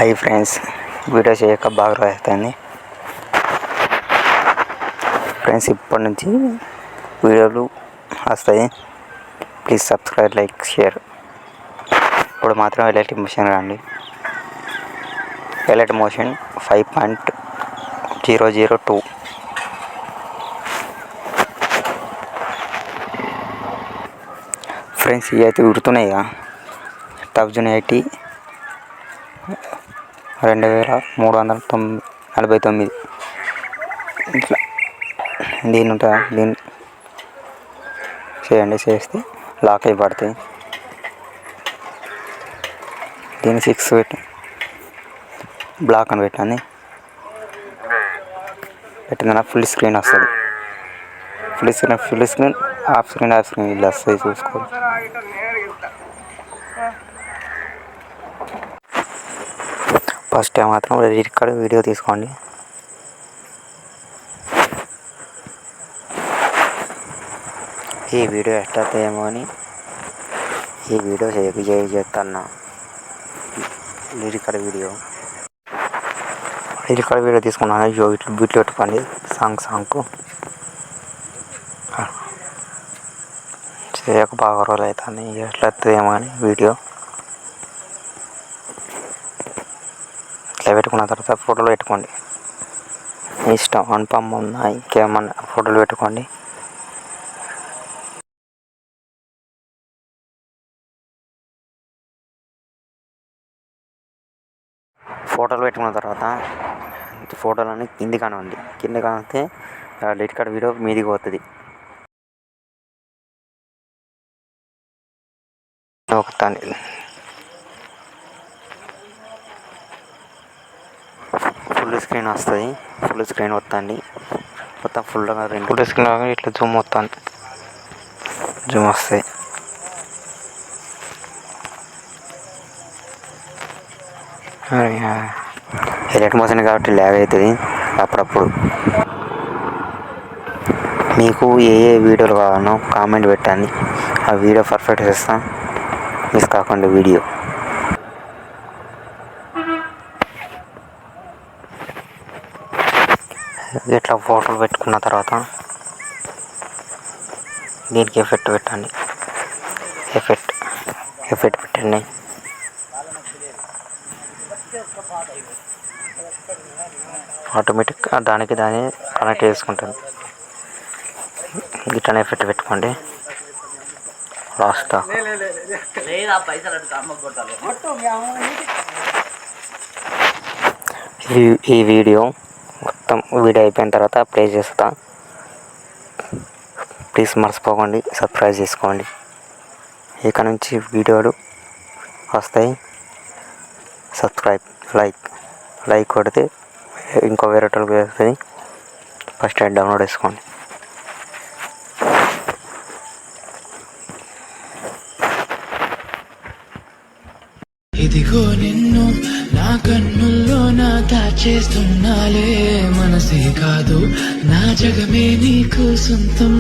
Hi friends, video చేయక బాగా రోజులైంది ఫ్రెండ్స్. ఇప్పటి నుంచి వీడియోలు వస్తాయి. Please subscribe, like, share. ఇప్పుడు మాత్రం ఎలైట్ మోషన్ రండి. Elite motion 5.002. ఫ్రెండ్స్ ఇవి అయితే ఉడుతున్నాయి. 1080 2349 ఇట్లా దీని ఉంటుంది. దీన్ని చేస్తే లాక్ అయి పడతాయి. దీన్ని 6 పెట్టి బ్లాక్ అని పెట్టండి. పెట్టిందన్న ఫుల్ స్క్రీన్ వస్తుంది. ఫుల్ స్క్రీన్ హాఫ్ స్క్రీన్ ఇలా వస్తుంది, చూసుకోవాలి. ఫస్ట్ టైం మాత్రం ఇక్కడ వీడియో తీసుకోండి. ఈ వీడియో ఎట్లా అవుతాయేమో అని ఈ వీడియో చేస్తాను. లిరికల్ వీడియో తీసుకున్నాను. ఇట్లా బీట్లు పెట్టుకోండి. సాంగ్కు చేయక బాగా రోజులు అవుతుంది. ఎట్లా వస్తుందేమో అని వీడియో ఇట్లా పెట్టుకున్న తర్వాత ఫోటోలు పెట్టుకోండి. ఇష్టం అనుపమ ఉన్నా ఇంకేమన్నా ఫోటోలు పెట్టుకోండి. ఫోటోలు పెట్టుకున్న తర్వాత ఫోటోలని కింది కానివ్వండి. కింద కానిస్తే లెట్ కార్డ్ వీడియో మీదికి పోతుంది. ఫుల్ స్క్రీన్ వస్తుంది. ఫుల్ స్క్రీన్ వస్తుంది. మొత్తం ఫుల్ స్క్రీన్ ఇట్లా జూమ్ వస్తుంది. జూమ్ వస్తాయి. ఎలైట్ మోషన్ కాబట్టి ల్యాగ్ అవుతుంది అప్పుడప్పుడు. మీకు ఏ వీడియోలు కావాలనో కామెంట్ పెట్టండి. ఆ వీడియో పర్ఫెక్ట్ చేస్తాను. మిస్ కాకుండా వీడియో ఇట్లా ఫోటోలు పెట్టుకున్న తర్వాత దీనికి ఎఫెక్ట్ పెట్టండి. ఎఫెక్ట్ పెట్టండి. ఆటోమేటిక్గా దాన్ని కనెక్ట్ చేసుకుంటుంది. గిట్లనే ఎఫెక్ట్ పెట్టుకోండి. లాస్ట్ ఈ వీడియో మొత్తం అయిపోయిన తర్వాత ప్లే చేస్తా. ప్లీజ్ మర్చిపోకండి, సబ్స్క్రైబ్ చేసుకోండి. ఇక నుంచి వీడియోలు వస్తాయి. సబ్స్క్రైబ్, లైక్ కొడితే ఇంకో వేరే వాళ్ళకి వస్తుంది. ఫస్ట్ డౌన్లోడ్ చేసుకోండి. ఇదిగో నిన్ను నా కన్నుల్లో దాచేస్తున్నాలే. మనసే కాదు నా జగమే నీకు సొంతం.